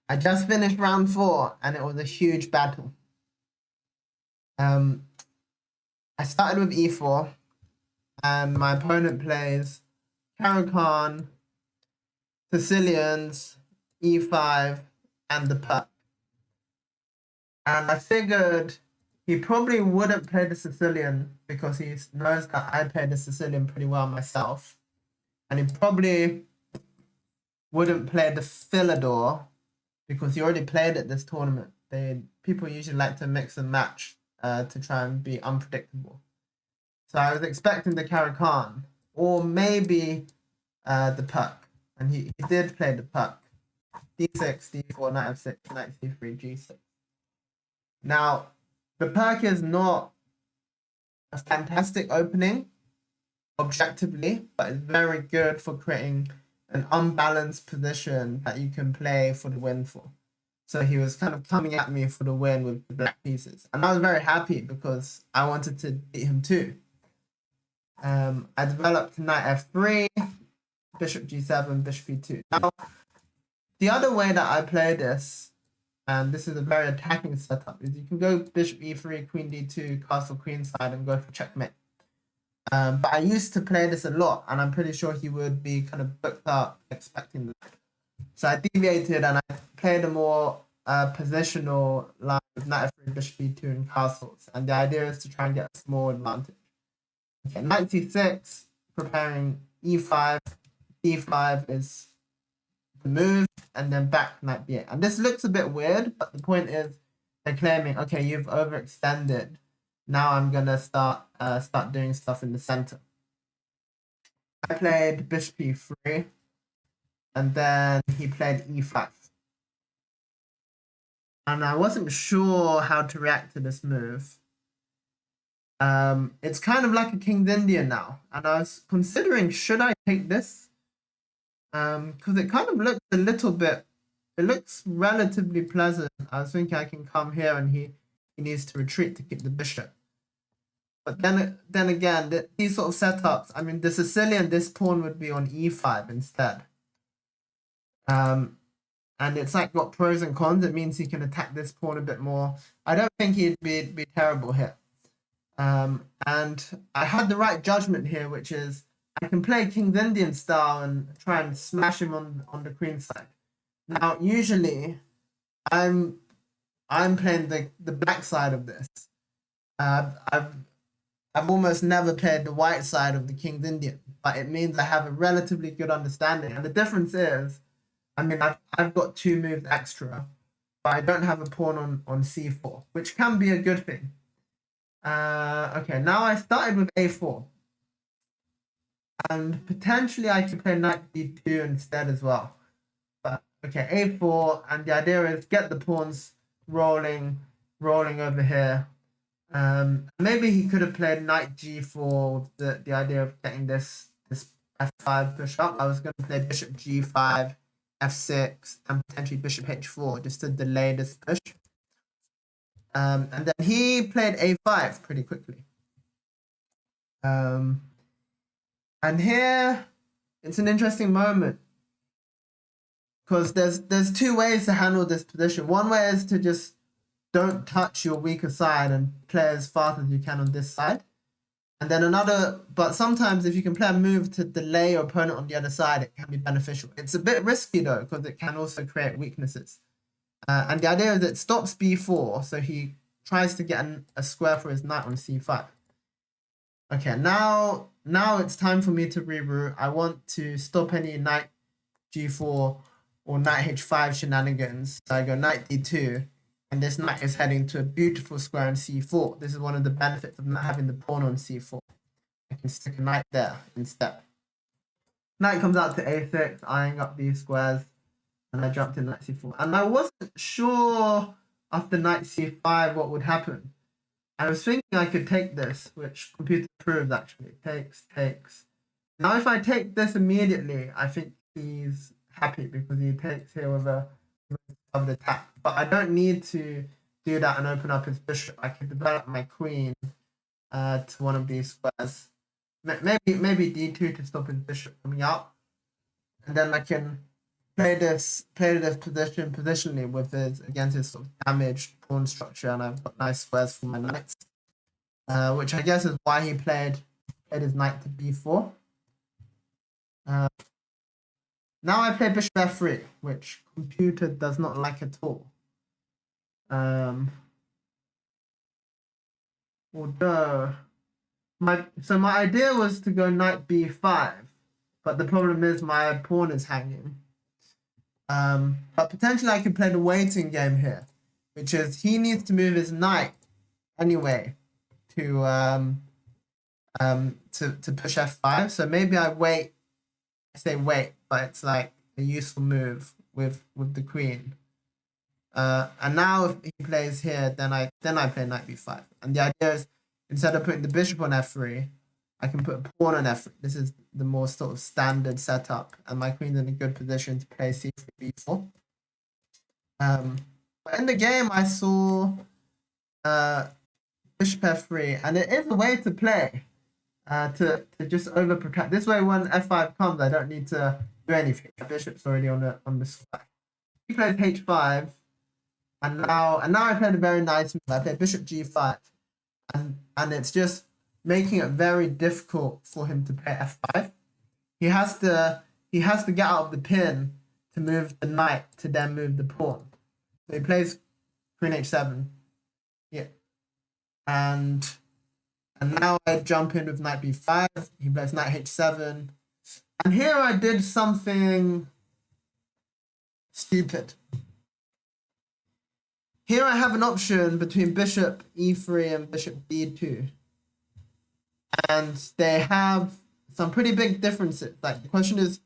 I just finished round 4 and it was a huge battle. I started with e4 and my opponent plays Caro-Kann, Sicilians, e5, and the Puck. And I figured he probably wouldn't play the Sicilian because he knows that I play the Sicilian pretty well myself. And he probably wouldn't play the Philidor because he already played at this tournament. People usually like to mix and match to try and be unpredictable. So I was expecting the Caro-Kann or maybe the Puck. And he did play the Puck. d6, d4, knight f6, knight c3, g6. Now, the Puck is not a fantastic opening objectively, but it's very good for creating an unbalanced position that you can play for the win for. So he was kind of coming at me for the win with the black pieces. And I was very happy because I wanted to beat him too. I developed knight f3, bishop g7, bishop e2. Now, the other way that I play this, and this is a very attacking setup, is you can go bishop e3, queen d2, castle queenside, and go for checkmate. But I used to play this a lot, and I'm pretty sure he would be kind of booked up expecting that. So I deviated and I played a more positional line with knight f3, bishop e2, and castles. And the idea is to try and get a small advantage. Okay, knight c6, preparing e5, d5 is the move, and then back knight b8. And this looks a bit weird, but the point is they're claiming, okay, you've overextended. Now I'm gonna start doing stuff in the center. I played bishop e3, and then he played e5. And I wasn't sure how to react to this move. It's kind of like a King's Indian now, and I was considering should I take this? Because it kind of looks a little bit. It looks relatively pleasant. I was thinking I can come here, and he needs to retreat to keep the bishop. But then again, these sort of setups. I mean, the Sicilian, this pawn would be on e5 instead. And it's like got pros and cons. It means he can attack this pawn a bit more. I don't think he'd be terrible here. And I had the right judgment here, which is I can play King's Indian style and try and smash him on the queen side. Now, usually, I'm playing the black side of this. I've almost never played the white side of the King's Indian, but it means I have a relatively good understanding. And the difference is, I mean, I've got 2 moves extra, but I don't have a pawn on c4, which can be a good thing. Okay, now I started with a4. And potentially I could play knight d2 instead as well. But okay, a4, and the idea is get the pawns rolling over here. Maybe he could have played knight g4 with the idea of getting this f5 push up. I was going to play bishop g5, f6, and potentially bishop h4 just to delay this push. And then he played a5 pretty quickly. And here it's an interesting moment because there's 2 ways to handle this position. One way is to just don't touch your weaker side and play as fast as you can on this side. And then another, but sometimes if you can play a move to delay your opponent on the other side, it can be beneficial. It's a bit risky though, because it can also create weaknesses. And the idea is it stops b4, so he tries to get a square for his knight on c5. Okay, now it's time for me to reroute. I want to stop any knight g4 or knight h5 shenanigans. So I go knight d2, and this knight is heading to a beautiful square on c4. This is one of the benefits of not having the pawn on c4. I can stick a knight there instead. Knight comes out to a6, eyeing up these squares, and I jumped in knight c4. And I wasn't sure after knight c5 what would happen. I was thinking I could take this, which computer proves actually. Takes. Now if I take this immediately, I think he's happy because he takes here with a covered attack. But I don't need to do that and open up his bishop. I can develop my queen to one of these squares. Maybe d2 to stop his bishop coming out. And then I can play this position positionally with his against his sort of damaged pawn structure, and I've got nice squares for my knights, which I guess is why he played his knight to b4. Now I play bishop f3, which computer does not like at all. Although my idea was to go knight b5, but the problem is my pawn is hanging. But potentially I could play the waiting game here, which is he needs to move his knight anyway to push f5. So maybe I wait. I say wait, but it's like a useful move with the queen. And now if he plays here, then I play knight b5. And the idea is instead of putting the bishop on f3, I can put a pawn on f3. This is the more sort of standard setup, and my queen's in a good position to play c3, b4. But in the game, I saw bishop f3, and it is a way to play to just overprotect. This way, when f5 comes, I don't need to do anything. The bishop's already on the square. He plays h5, and now I played a very nice move. I played bishop g5, and it's just making it very difficult for him to play f5. He has to get out of the pin to move the knight to then move the pawn. So he plays queen h7. Yeah. And now I jump in with knight b5. He plays knight h7. And here I did something stupid. Here I have an option between bishop e3 and bishop d2. And they have some pretty big differences. Like the question is,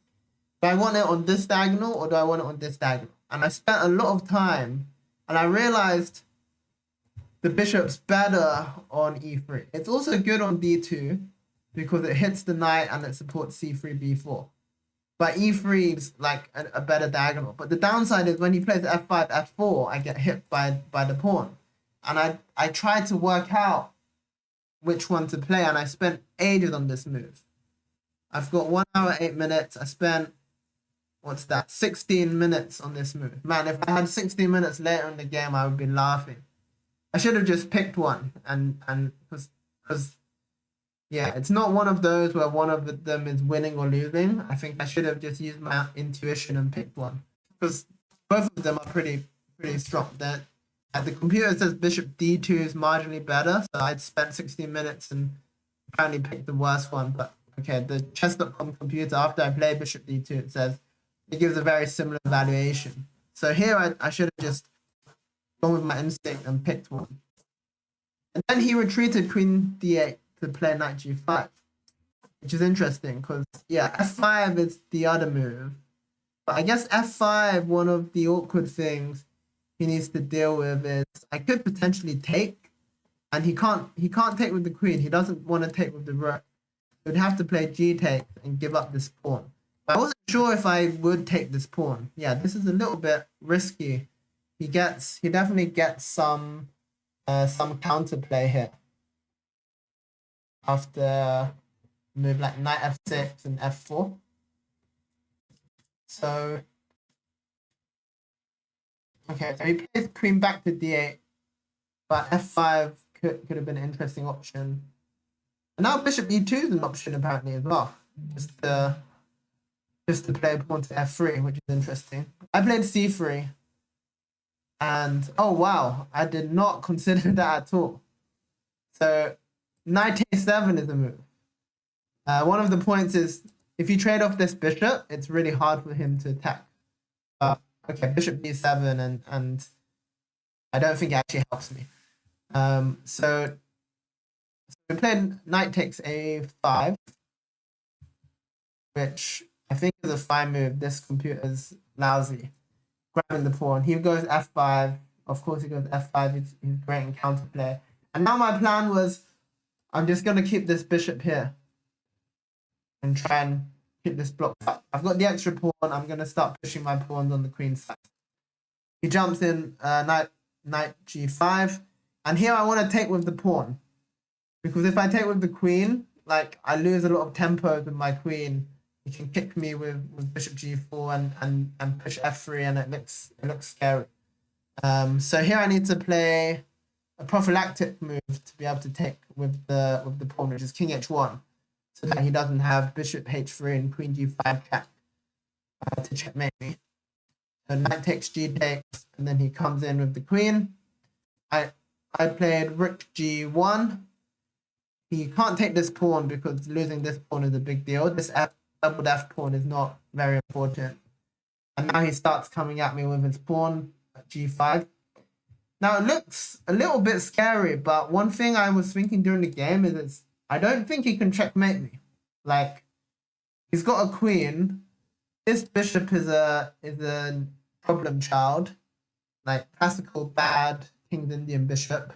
do I want it on this diagonal or do I want it on this diagonal? And I spent a lot of time, and I realized the bishop's better on e3. It's also good on d2 because it hits the knight and it supports c3, b4. But e3 is like a better diagonal. But the downside is when he plays f5, f4, I get hit by the pawn. And I tried to work out which one to play, and I spent ages on this move. I've got 1 hour, 8 minutes. I spent, 16 minutes on this move. Man, if I had 16 minutes later in the game, I would be laughing. I should have just picked one, and because yeah, it's not one of those where one of them is winning or losing. I think I should have just used my intuition and picked one, because both of them are pretty strong. That the computer says bishop d2 is marginally better, so I'd spent 16 minutes and apparently picked the worst one. But okay, the chess.com computer, after I play bishop d2, it says it gives a very similar valuation. So here I should have just gone with my instinct and picked one. And then he retreated queen d8 to play knight g5, which is interesting because, yeah, f5 is the other move. But I guess f5, one of the awkward things he needs to deal with is I could potentially take, and he can't take with the queen. He doesn't want to take with the rook. He would have to play g-take and give up this pawn. But I wasn't sure if I would take this pawn. Yeah, this is a little bit risky. He definitely gets some counterplay here after move like knight f6 and f4. So okay, so he plays queen back to d8, but f5 could have been an interesting option. And now bishop e2 is an option apparently as well, just to play a pawn to f3, which is interesting. I played c3, and oh wow, I did not consider that at all. So knight a7 is a move. One of the points is if you trade off this bishop, it's really hard for him to attack. Okay, bishop b7, and I don't think it actually helps me. So we played knight takes a5, which I think is a fine move. This computer is lousy. Grabbing the pawn. He goes f5. Of course, he goes f5. He's great in counterplay. And now my plan was I'm just going to keep this bishop here and try and keep this block up. I've got the extra pawn. I'm going to start pushing my pawns on the queen side. He jumps in knight g5. And here I want to take with the pawn. Because if I take with the queen, like I lose a lot of tempo with my queen he can kick me with bishop g4 and push f3, and it looks scary. So here I need to play a prophylactic move to be able to take with the pawn, which is king h1, so that he doesn't have bishop h3 and queen g5 check to checkmate me. So knight takes, g takes, and then he comes in with the queen. I played rook g1. He can't take this pawn because losing this pawn is a big deal. This doubled f pawn is not very important. And now he starts coming at me with his pawn at g5. Now it looks a little bit scary, but one thing I was thinking during the game is I don't think he can checkmate me. Like, he's got a queen. This bishop is a problem child, like classical bad King's Indian bishop.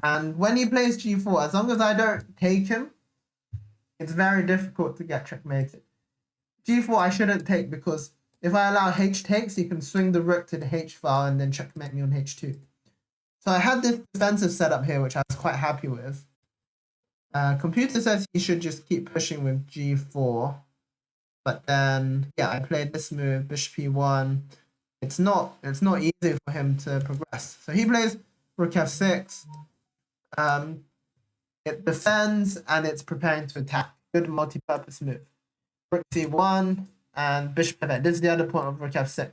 And when he plays g4, as long as I don't take him, it's very difficult to get checkmated. g4 I shouldn't take, because if I allow h takes, he can swing the rook to the h file and then checkmate me on h2. So I had this defensive setup here, which I was quite happy with. Computer says he should just keep pushing with g4. But then, yeah, I played this move, bishop e1. It's not easy for him to progress. So he plays rook f6. It defends and it's preparing to attack. Good multi-purpose move. Rook c1 and bishop f8. This is the other point of rook f6.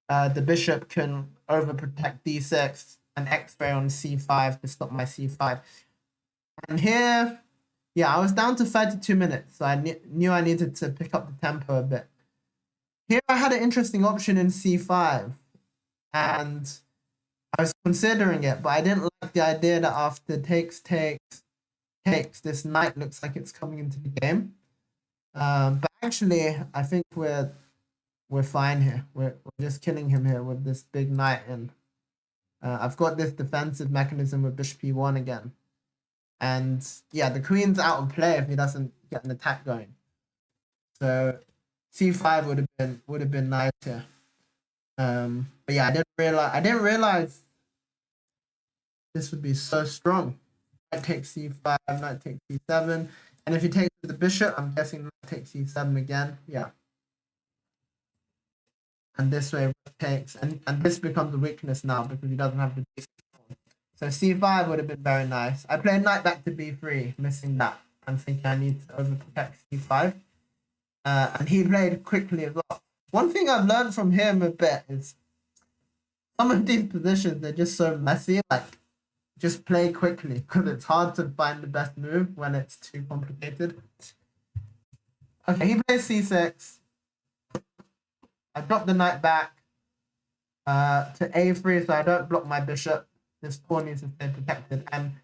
The bishop can overprotect d6 and x-ray on c5 to stop my c5. And here, yeah, I was down to 32 minutes, so I knew I needed to pick up the tempo a bit. Here I had an interesting option in c5, and I was considering it, but I didn't like the idea that after takes, this knight looks like it's coming into the game. But actually, I think we're fine here. We're just killing him here with this big knight, and I've got this defensive mechanism with bishop e1 again. And yeah, the queen's out of play if he doesn't get an attack going. So c5 would have been nice here. But yeah, I didn't realize this would be so strong. Knight takes c5, knight takes c7, and if he takes the bishop, I'm guessing knight takes c7 again. Yeah. And this way rook takes, and this becomes a weakness now because he doesn't have the d6 pawn. So c5 would have been very nice. I played knight back to b3, missing that. I'm thinking I need to overprotect c5. And he played quickly as well. One thing I've learned from him a bit is some of these positions, they're just so messy. Like, just play quickly because it's hard to find the best move when it's too complicated. Okay, he plays c6. I drop the knight back to a3 so I don't block my bishop. This pawn needs to stay protected, and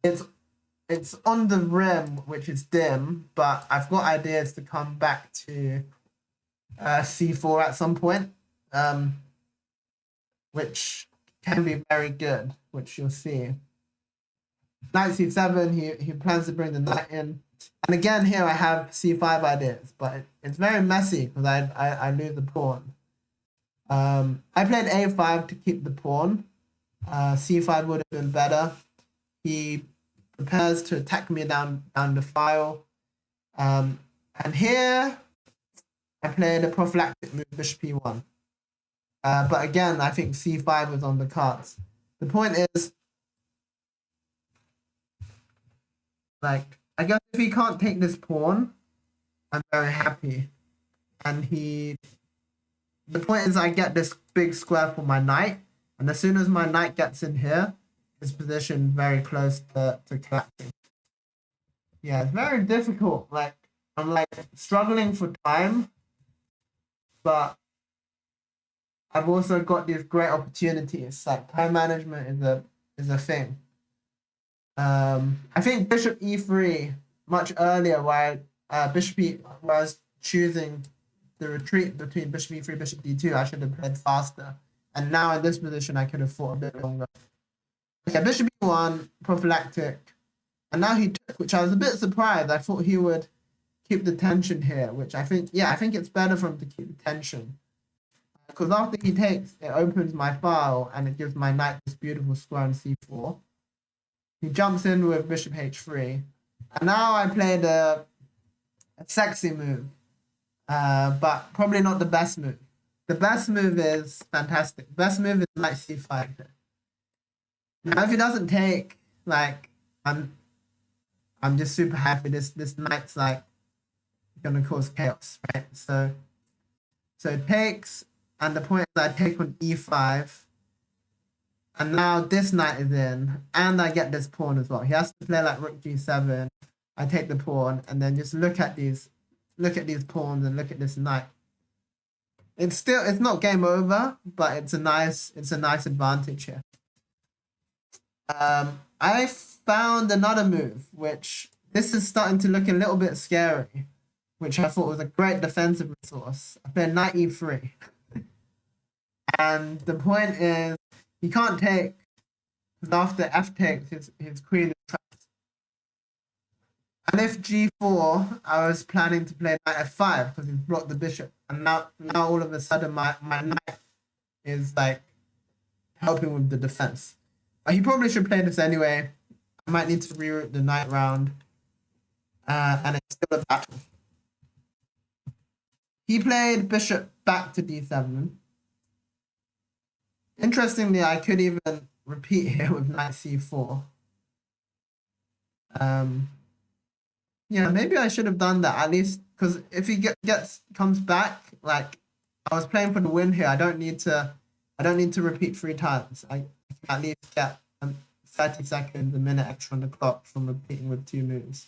it's on the rim, which is dim, but I've got ideas to come back to c4 at some point, which can be very good, which you'll see. Knight c7, he plans to bring the knight in. And again, here I have c5 ideas, but it's very messy because I lose the pawn. I played a5 to keep the pawn. c5 would have been better. He prepares to attack me down the file. And here I played a prophylactic move, bishop e1. But again, I think c5 was on the cards. The point is, like, I guess if he can't take this pawn, I'm very happy. And the point is I get this big square for my knight, and as soon as my knight gets in here, his position very close to collapsing. Yeah, it's very difficult. Like, I'm like struggling for time, but I've also got these great opportunities. Like, time management is a thing. I think bishop e3 much earlier, where bishop where I was choosing the retreat between bishop e3, bishop d2, I should have played faster. And now in this position, I could have fought a bit longer. Okay, bishop e1, prophylactic. And now he took, which I was a bit surprised. I thought he would keep the tension here, which I think it's better for him to keep the tension. Because after he takes, it opens my file and it gives my knight this beautiful square on c4. He jumps in with bishop h3. And now I played a a sexy move, but probably not the best move. The best move is fantastic. Best move is knight c5. Now, if he doesn't take, like, I'm just super happy. This knight's like gonna cause chaos, right? So it takes, and the point is I take on e5, and now this knight is in, and I get this pawn as well. He has to play like rook g7. I take the pawn, and then just look at these pawns and look at this knight. It's not game over, but it's a nice advantage here. I found another move, which this is starting to look a little bit scary, which I thought was a great defensive resource. I played knight e3. And the point is, he can't take, because after f takes, his queen is trapped. And if g4, I was planning to play knight f5, because he's blocked the bishop. And now all of a sudden, my knight is like helping with the defense. But he probably should play this anyway. I might need to reroute the knight round. And it's still a battle. He played bishop back to d7. Interestingly, I could even repeat here with knight c4. Yeah, maybe I should have done that at least, because if he comes back, like I was playing for the win here. I don't need to repeat 3 times. I can at least get 30 seconds, a minute extra on the clock from repeating with 2 moves.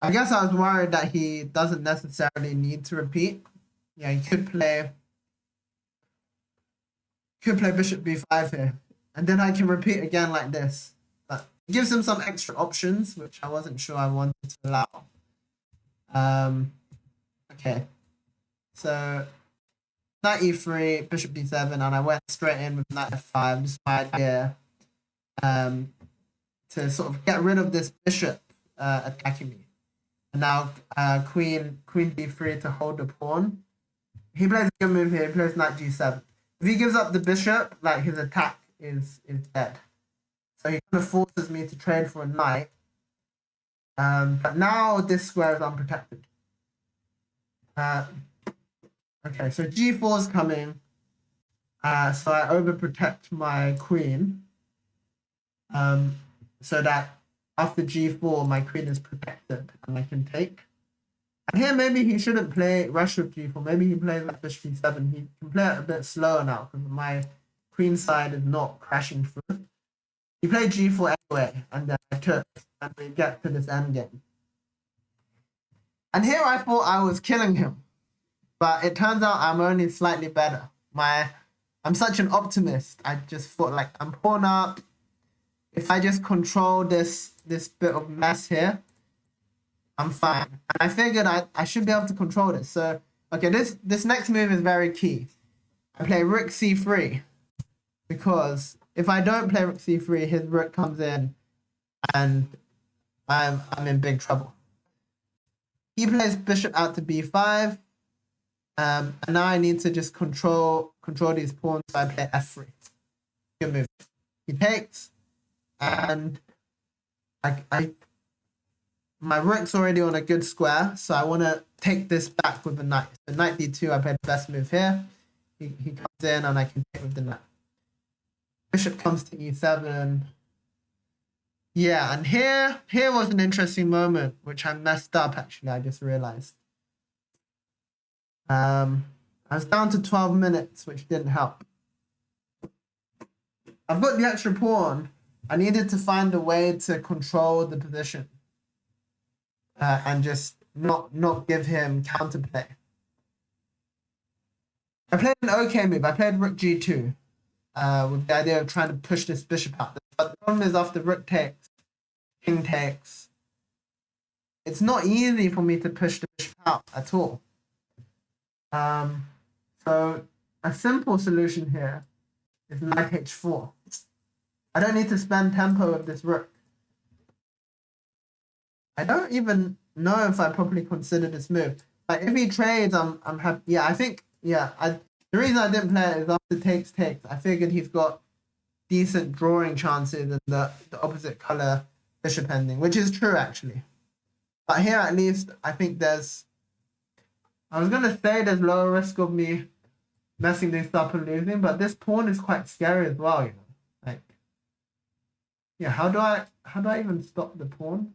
I guess I was worried that he doesn't necessarily need to repeat. Yeah, he could play bishop b5 here, and then I can repeat again like this. But it gives him some extra options, which I wasn't sure I wanted to allow. Okay, so knight e3, bishop d7, and I went straight in with knight f5. Just my idea to sort of get rid of this bishop attacking me. And now queen d3 to hold the pawn. He plays a good move here. He plays knight g7. If he gives up the bishop, like his attack is dead. So he kind of forces me to trade for a knight. But now this square is unprotected. Okay, so g4 is coming. So I overprotect my queen. So that after g4, my queen is protected and I can take. And here maybe he shouldn't play rush with g4. Maybe he plays like bishop g7. He can play it a bit slower now because my queen side is not crashing through. He played g4 anyway, and then I took, and we get to this endgame. And here I thought I was killing him, but it turns out I'm only slightly better. I'm such an optimist. I just thought like I'm pawn up. If I just control this bit of mess here, I'm fine. And I figured I should be able to control this. So, okay, this next move is very key. I play rook c3 because if I don't play rook c3, his rook comes in and I'm in big trouble. He plays bishop out to b5. And now I need to just control these pawns, so I play f3. Good move. He takes, and my rook's already on a good square, so I want to take this back with the knight. So knight d2, I played the best move here. He comes in, and I can take with the knight. Bishop comes to e7. Yeah, and here was an interesting moment, which I messed up, actually, I just realized. I was down to 12 minutes, which didn't help. I've got the extra pawn. I needed to find a way to control the position and just not give him counterplay. I played an okay move. I played rook g2 with the idea of trying to push this bishop out. But the problem is after rook takes, king takes, it's not easy for me to push the bishop out at all. So a simple solution here is knight h4. I don't need to spend tempo with this rook. I don't even know if I properly consider this move. Like if he trades, I'm happy. Yeah, I think the reason I didn't play it is after takes. I figured he's got decent drawing chances in the opposite color bishop ending, which is true actually. But here at least I think there's, I was gonna say there's lower risk of me messing this up and losing, but this pawn is quite scary as well, you know. Like, yeah, how do I even stop the pawn?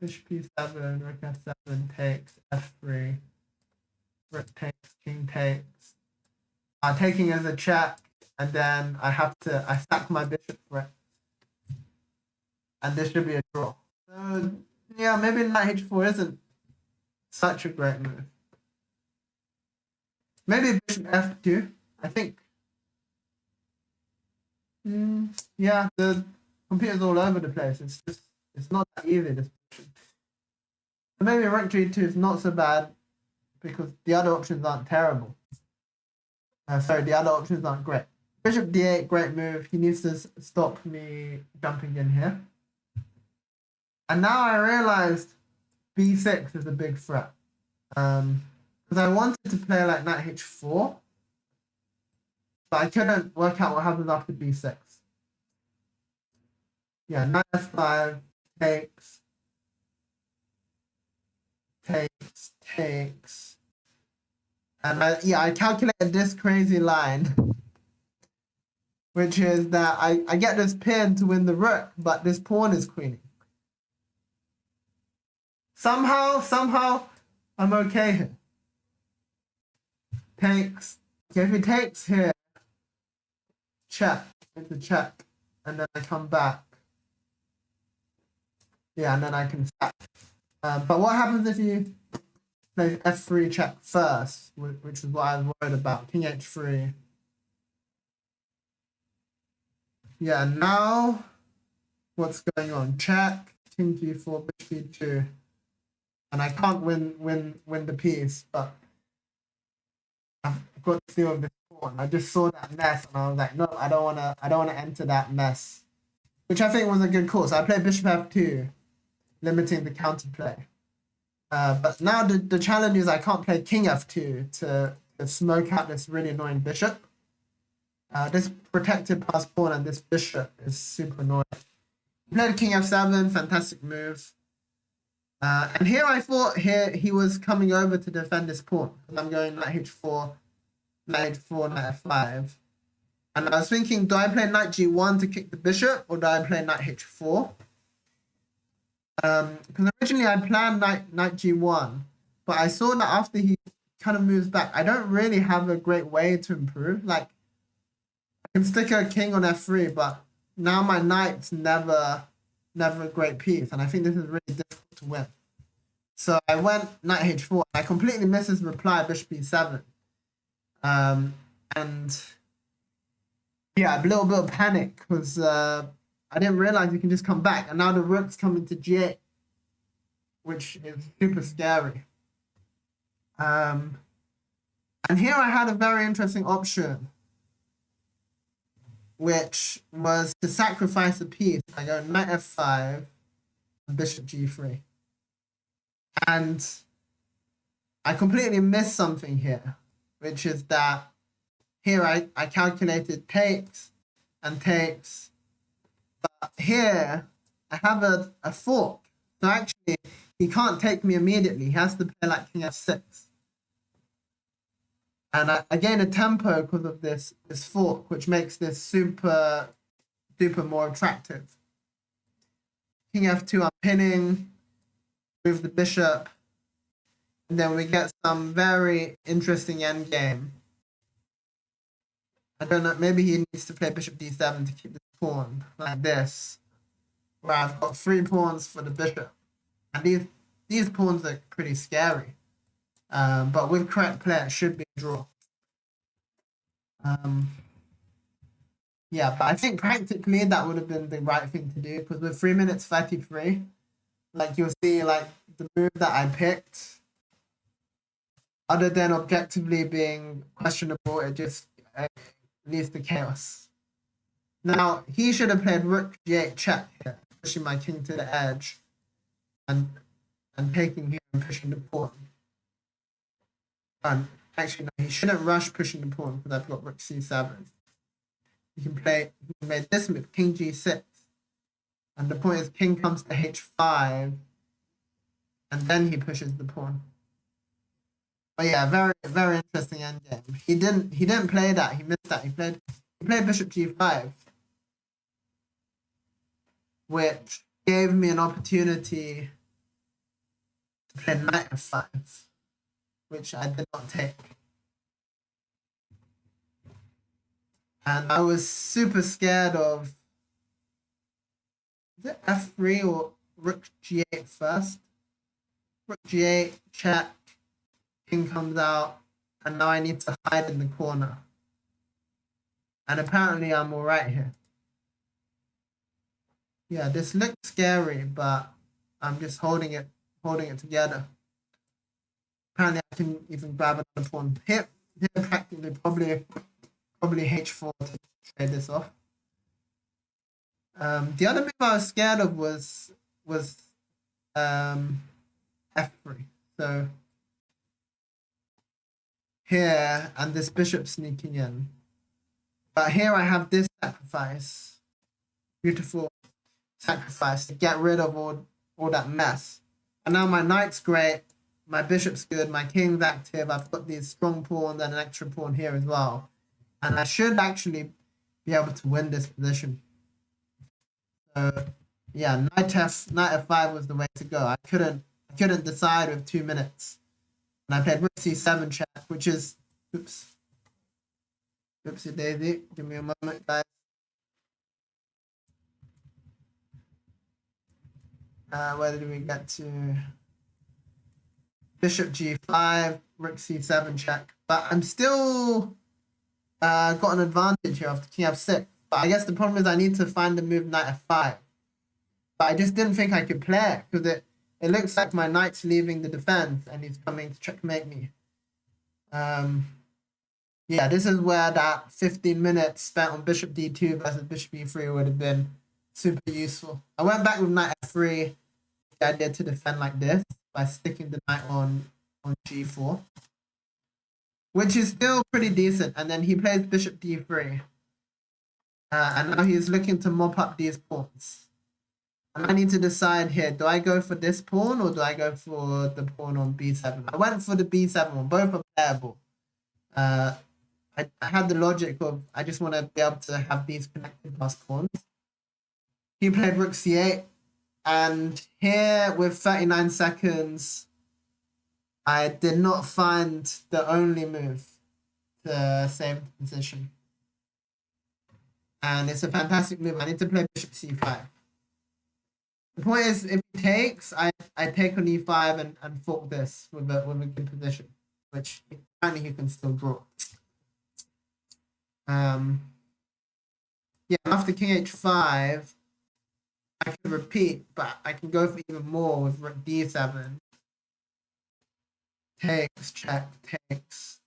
Bishop e7, rook f7 takes, f3, rook takes, king takes. Taking as a check, and then I stack my bishop for it. And this should be a draw. So, yeah, maybe knight h4 isn't such a great move. Maybe bishop f2, I think. Yeah, the computer's all over the place. It's not that easy, this position. So maybe rook g2 is not so bad because the other options aren't terrible. The other options aren't great. Bishop d8, great move. He needs to stop me jumping in here. And now I realized b6 is a big threat. Because I wanted to play like knight h4, but I couldn't work out what happens after b6. Yeah, knight f5 takes, and I calculated this crazy line, which is that I get this pin to win the rook, but this pawn is queening. Somehow, I'm okay here. Takes. Okay, if he takes here, check. It's a check, and then I come back. Yeah, and then I can stack. But what happens if you play f3 check first, which is what I was worried about. King h3. Yeah, now what's going on? Check, king g4, bishop b2, and I can't win the piece, but I've got to deal with this pawn. I just saw that mess, and I was like, no, I don't wanna enter that mess, which I think was a good call. So I played bishop f2, limiting the counterplay. But now the challenge is I can't play king f2 to smoke out this really annoying bishop. This protected passed pawn and this bishop is super annoying. He played king f7, fantastic move. And here I thought he was coming over to defend this pawn. I'm going knight h4, knight h4, knight f5. And I was thinking, do I play knight g1 to kick the bishop, or do I play knight h4? Because originally I planned knight g1, but I saw that after he kind of moves back, I don't really have a great way to improve. Like, I can stick a king on f3, but now my knight's never a great piece, and I think this is really difficult to win. So I went knight h4. I completely missed his reply, bishop e7. And yeah, a little bit of panic because I didn't realize you can just come back, and now the rook's coming to g8, which is super scary. And here I had a very interesting option, which was to sacrifice a piece. I go knight f5, bishop g3. And I completely missed something here, which is that here I calculated takes and takes, but here I have a fork. So actually, he can't take me immediately. He has to play like king f6. And I gain a tempo because of this fork, which makes this super more attractive. King f2, I'm pinning, move the bishop, and then we get some very interesting endgame. I don't know, maybe he needs to play bishop d7 to keep the pawn, like this, where I've got 3 pawns for the bishop. And these pawns are pretty scary. But with correct play, it should be a draw. Yeah, but I think practically that would have been the right thing to do, because with 3 minutes 33, like you'll see, like the move that I picked, other than objectively being questionable, it just leads to chaos. Now he should have played rook g8 check here, pushing my king to the edge, and taking here and pushing the pawn. And actually, no, he shouldn't rush pushing the pawn because I've got rook c7. He can make this move, king g6. And the point is king comes to h5. and then he pushes the pawn. But yeah, very very interesting endgame. He didn't play that. He missed that. He played bishop g5, which gave me an opportunity to play knight f5, which I did not take. And I was super scared of, is it f3 or rook g8 first? Rook g8, check, king comes out, and now I need to hide in the corner. And apparently I'm alright here. Yeah, this looks scary, but I'm just holding it together. Apparently I can even grab another pawn. Here practically probably h4 to trade this off. The other move I was scared of was f3. So here and this bishop sneaking in. But here I have this sacrifice. Beautiful sacrifice to get rid of all that mess. And now my knight's great, my bishop's good, my king's active, I've got these strong pawns and an extra pawn here as well. And I should actually be able to win this position. So yeah, knight f5 was the way to go. I couldn't decide with 2 minutes. And I played rook c7 check, which is oopsie daisy. Give me a moment, guys. Where did we get to? Bishop g5, rook c7 check. But I'm still got an advantage here after king f6. But I guess the problem is I need to find the move knight f5. But I just didn't think I could play it because it looks like my knight's leaving the defense and he's coming to checkmate me. Yeah, this is where that 15 minutes spent on bishop d2 versus bishop e3 would have been super useful. I went back with knight f3. The idea to defend like this by sticking the knight on g4, which is still pretty decent. And then he plays bishop d3. And now he's looking to mop up these pawns. And I need to decide here, do I go for this pawn or do I go for the pawn on b7? I went for the b7 one. Both are playable. I had the logic of I just want to be able to have these connected plus pawns. He played rook c8. And here with 39 seconds, I did not find the only move to save the position. And it's a fantastic move. I need to play bishop c5. The point is, if he takes, I take on e5 and fork this with a good position, which apparently he can still draw. Yeah, after king h5, I can repeat, but I can go for even more with rook d7. Takes, check, takes.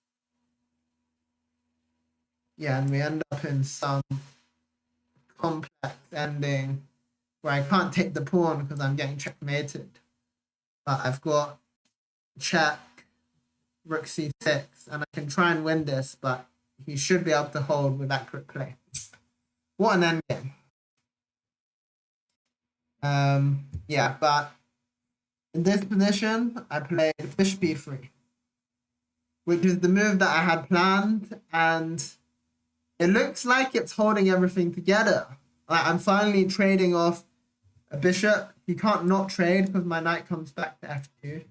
Yeah, and we end up in some complex ending where I can't take the pawn because I'm getting checkmated. But I've got check, rook c6, and I can try and win this, but he should be able to hold with accurate play. What an endgame. Yeah, but in this position, I played bishop e3, which is the move that I had planned, and it looks like it's holding everything together. I'm finally trading off a bishop. He can't not trade because my knight comes back to f2.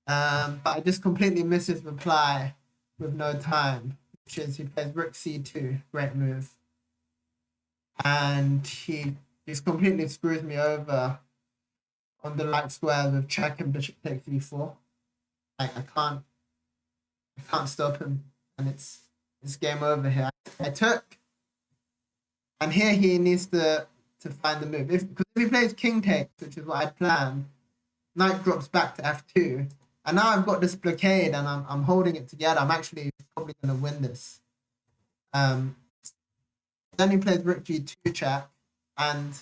But I just completely miss his reply with no time, which is he plays rook c2, great move. And he just completely screws me over on the light square with check and bishop takes e4. Like I can't stop him, and it's game over here. I took, and here he needs to find the move. Because if he plays king takes, which is what I planned, knight drops back to f2, and now I've got this blockade, and I'm holding it together. I'm actually probably going to win this. Then he plays rook g2 check, and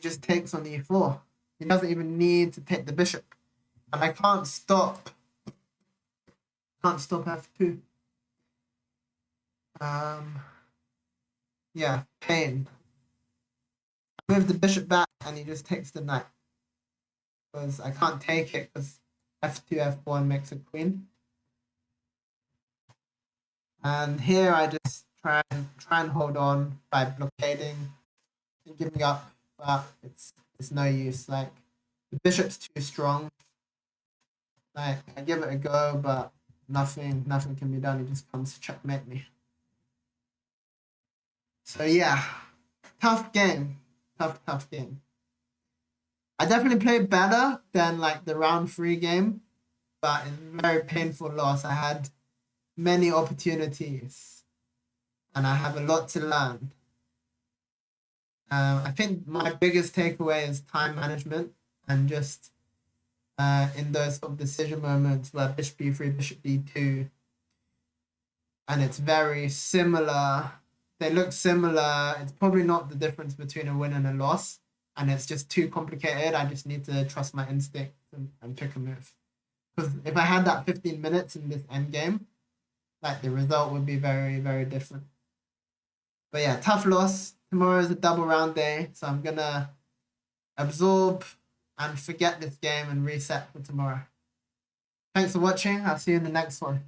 just takes on e4. He doesn't even need to take the bishop, and I can't stop f2. Yeah, pain. I move the bishop back, and he just takes the knight. because I can't take it because f2, f1 makes a queen. And here I just try and hold on by blockading and giving up, but it's no use. Like the bishop's too strong. Like I give it a go, but nothing can be done. He just comes to checkmate me. So yeah, tough game, tough game. I definitely played better than like the round 3 game, but it's a very painful loss. I had many opportunities, and I have a lot to learn. I think my biggest takeaway is time management and just in those sort of decision moments where bishop b3, bishop d2, and it's very similar. They look similar. It's probably not the difference between a win and a loss, and it's just too complicated. I just need to trust my instinct and pick a move. Because if I had that 15 minutes in this endgame, like the result would be very, very different. But yeah, tough loss. Tomorrow is a double round day, so I'm gonna absorb and forget this game and reset for tomorrow. Thanks for watching. I'll see you in the next one.